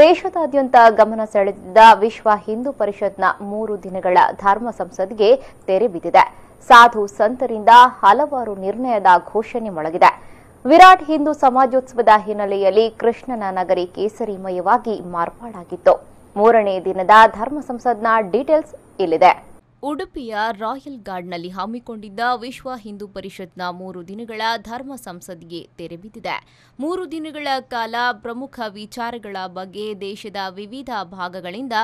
ದೇಶದಾದ್ಯಂತ ಗಮನ ಸೆಳೆದಿದ್ದ ವಿಶ್ವ ಹಿಂದೂ ಪರಿಷತ್ನ 3 ದಿನಗಳ ಧರ್ಮ ಸಂಸದ್ಗೆ ತೆರೆ ಬಿದ್ದಿದೆ. ಸಾಧು ಸಂತರಿಂದ ಹಲವಾರು ನಿರ್ಣಯದ ಘೋಷಣೆ ಮೊಳಗಿದೆ. ವಿರಾಟ್ ಹಿಂದೂ ಸಮಾಜೋತ್ಸವದ ಹಿನ್ನೆಲೆಯಲ್ಲಿ ಕೃಷ್ಣನ ನಗರಿ ಕೇಸರಿಮಯವಾಗಿ ಮಾರ್ಪಾಡಾಗಿತ್ತು. 3ನೇ ದಿನದ ಧರ್ಮ ಸಂಸದ್ನ ಡೀಟೇಲ್ಸ್ ಇಲ್ಲಿದೆ. ಉಡುಪಿಯ ರಾಯಲ್ ಗಾರ್ಡ್ನಲ್ಲಿ ಹಮ್ಮಿಕೊಂಡಿದ್ದ ವಿಶ್ವ ಹಿಂದೂ ಪರಿಷತ್ನ 3 ದಿನಗಳ ಧರ್ಮ ಸಂಸದ್ಗೆ ತೆರೆ ಬಿದ್ದಿದೆ. 3 ದಿನಗಳ ಕಾಲ ಪ್ರಮುಖ ವಿಚಾರಗಳ ಬಗ್ಗೆ ದೇಶದ ವಿವಿಧ ಭಾಗಗಳಿಂದ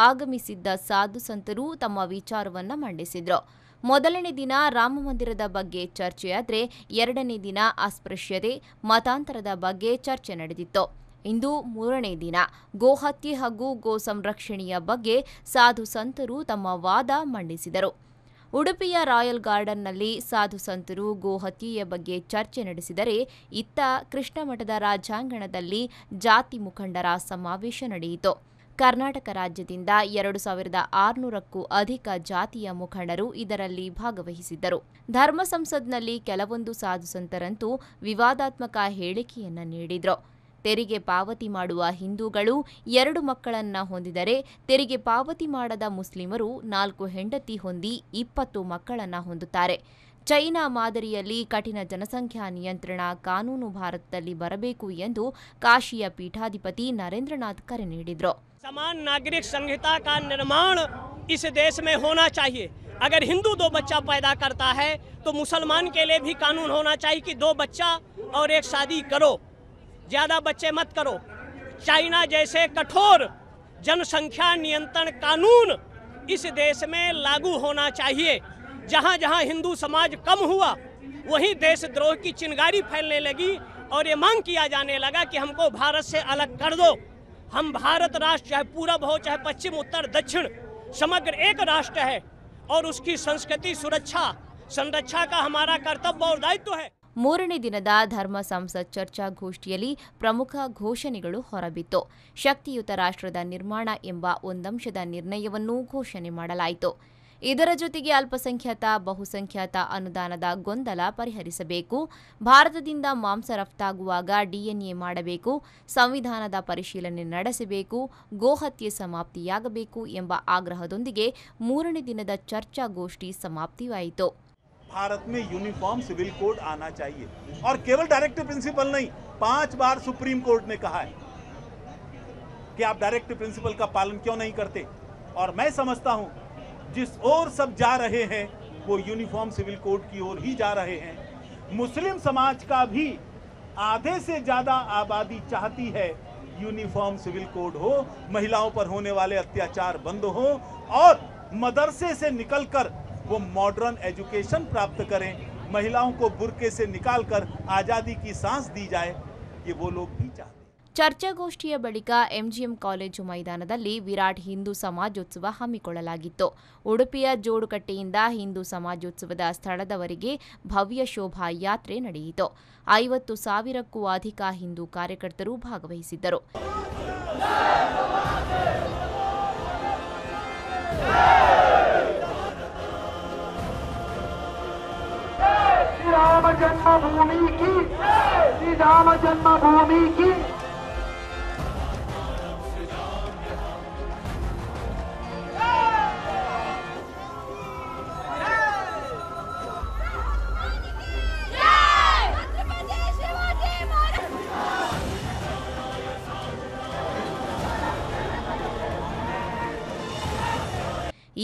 ಆಗಮಿಸಿದ್ದ ಸಾಧು ಸಂತರು ತಮ್ಮ ವಿಚಾರವನ್ನು ಮಂಡಿಸಿದರು. ಮೊದಲನೇ ದಿನ ರಾಮಮಂದಿರದ ಬಗ್ಗೆ ಚರ್ಚೆಯಾದರೆ 2ನೇ ದಿನ ಅಸ್ಪೃಶ್ಯತೆ, ಮತಾಂತರದ ಬಗ್ಗೆ ಚರ್ಚೆ ನಡೆದಿತ್ತು. ಇಂದು 3ನೇ ದಿನ ಗೋಹತ್ಯೆ ಹಾಗೂ ಗೋ ಸಂರಕ್ಷಣೆಯ ಬಗ್ಗೆ ಸಾಧು ಸಂತರು ತಮ್ಮ ವಾದ ಮಂಡಿಸಿದರು. ಉಡುಪಿಯ ರಾಯಲ್ ಗಾರ್ಡನ್ನಲ್ಲಿ ಸಾಧು ಸಂತರು ಗೋಹತ್ಯೆಯ ಬಗ್ಗೆ ಚರ್ಚೆ ನಡೆಸಿದರೆ, ಇತ್ತ ಕೃಷ್ಣಮಠದ ರಾಜಾಂಗಣದಲ್ಲಿ ಜಾತಿ ಮುಖಂಡರ ಸಮಾವೇಶ ನಡೆಯಿತು. ಕರ್ನಾಟಕ ರಾಜ್ಯದಿಂದ 2600ಕ್ಕೂ ಅಧಿಕ ಜಾತಿಯ ಮುಖಂಡರು ಇದರಲ್ಲಿ ಭಾಗವಹಿಸಿದ್ದರು. ಧರ್ಮ ಸಂಸದ್ನಲ್ಲಿ ಕೆಲವೊಂದು ಸಾಧು ಸಂತರಂತೂ ವಿವಾದಾತ್ಮಕ ಹೇಳಿಕೆಯನ್ನು ನೀಡಿದರು. ತೆರಿಗೆ ಪಾವತಿ ಮಾಡುವ ಹಿಂದೂಗಳು 2 ಮಕ್ಕಳನ್ನ ಹೊಂದಿದರೆ, ತೆರಿಗೆ ಪಾವತಿ ಮಾಡದ ಮುಸ್ಲಿಮರು 4 ಹೆಂಡತಿ ಹೊಂದಿ 20 ಮಕ್ಕಳನ್ನ ಹೊಂದುತ್ತಾರೆ. ಚೈನಾ ಮಾದರಿಯಲ್ಲಿ ಕಠಿಣ ಜನಸಂಖ್ಯಾ ನಿಯಂತ್ರಣ ಕಾನೂನು ಭಾರತದಲ್ಲಿ ಬರಬೇಕು ಎಂದು ಕಾಶಿಯ ಪೀಠಾಧಿಪತಿ ನರೇಂದ್ರನಾಥ್ ಕರೆ ನೀಡಿದರು. समान नागरिक संहिता का निर्माण इस देश में होना चाहिए. अगर हिंदू 2 बच्चा पैदा करता है तो मुसलमान के लिए भी कानून होना चाहिए कि 2 बच्चा और 1 शादी करो, ज्यादा बच्चे मत करो. चाइना जैसे कठोर जनसंख्या नियंत्रण कानून इस देश में लागू होना चाहिए. जहां जहां हिंदू समाज कम हुआ वहीं देशद्रोह की चिंगारी फैलने लगी और ये मांग किया जाने लगा कि हमको भारत से अलग कर दो. हम भारत राष्ट्र चाहे पूरब हो चाहे पश्चिम उत्तर दक्षिण समग्र एक राष्ट्र है और उसकी संस्कृति सुरक्षा संरक्षा का हमारा कर्तव्य और दायित्व है. 3ನೇ ದಿನದ ಧರ್ಮ ಸಂಸತ್ ಚರ್ಚಾಗೋಷ್ಠಿಯಲ್ಲಿ ಪ್ರಮುಖ ಘೋಷಣೆಗಳು ಹೊರಬಿತ್ತು. ಶಕ್ತಿಯುತ ರಾಷ್ಟ್ರದ ನಿರ್ಮಾಣ ಎಂಬ ಒಂದಂಶದ ನಿರ್ಣಯವನ್ನು ಘೋಷಣೆ ಮಾಡಲಾಯಿತು. ಇದರ ಜೊತೆಗೆ ಅಲ್ಪಸಂಖ್ಯಾತ ಬಹುಸಂಖ್ಯಾತ ಅನುದಾನದ ಗೊಂದಲ ಪರಿಹರಿಸಬೇಕು, ಭಾರತದಿಂದ ಮಾಂಸ ರಫ್ತಾಗುವಾಗ ಡಿಎನ್ಎ ಮಾಡಬೇಕು, ಸಂವಿಧಾನದ ಪರಿಶೀಲನೆ ನಡೆಸಬೇಕು, ಗೋಹತ್ಯೆ ಸಮಾಪ್ತಿಯಾಗಬೇಕು ಎಂಬ ಆಗ್ರಹದೊಂದಿಗೆ 3ನೇ ದಿನದ ಚರ್ಚಾಗೋಷ್ಠಿ ಸಮಾಪ್ತಿಯಾಯಿತು. भारत में यूनिफॉर्म सिविल कोड आना चाहिए और केवल डायरेक्टिव प्रिंसिपल नहीं, 5 बार सुप्रीम कोर्ट ने कहा है कि आप डायरेक्टिव प्रिंसिपल का पालन क्यों नहीं करते. और मैं समझता हूं जिस ओर सब जा रहे हैं वो यूनिफॉर्म सिविल कोड की ओर ही जा रहे हैं. मुस्लिम समाज का भी आधे से ज्यादा आबादी चाहती है यूनिफॉर्म सिविल कोड हो, महिलाओं पर होने वाले अत्याचार बंद हो और मदरसे से निकलकर वो मॉडर्न एजुकेशन प्राप्त करें, महिलाओं को बुर्के से निकालकर आजादी की सांस दी जाए, ये वो लोग भी चाहते हैं. ಚರ್ಚಾಗೋಷ್ಠಿಯ ಬಳಿಕ MGM ಕಾಲೇಜು ಮೈದಾನದಲ್ಲಿ ವಿರಾಟ್ ಹಿಂದೂ ಸಮಾಜೋತ್ಸವ ಹಮ್ಮಿಕೊಳ್ಳಲಾಗಿತ್ತು. ಉಡುಪಿಯ ಜೋಡುಕಟ್ಟೆಯಿಂದ ಹಿಂದೂ ಸಮಾಜೋತ್ಸವದ ಸ್ಥಳದವರೆಗೆ ಭವ್ಯ ಶೋಭಾ ಯಾತ್ರೆ ನಡೆಯಿತು. 50,000ಕ್ಕೂ ಅಧಿಕ ಹಿಂದೂ ಕಾರ್ಯಕರ್ತರು ಭಾಗವಹಿಸಿದ್ದರು. राम जन्मभूमि की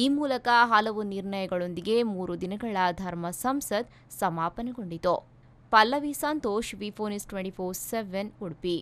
ಈ ಮೂಲಕ ಹಲವು ನಿರ್ಣಯಗಳೊಂದಿಗೆ 3 ದಿನಗಳ ಧರ್ಮ ಸಂಸತ್ ಸಮಾಪನೆಗೊಂಡಿತು. Pallavi Santosh, V4 News 24/7 Udupi.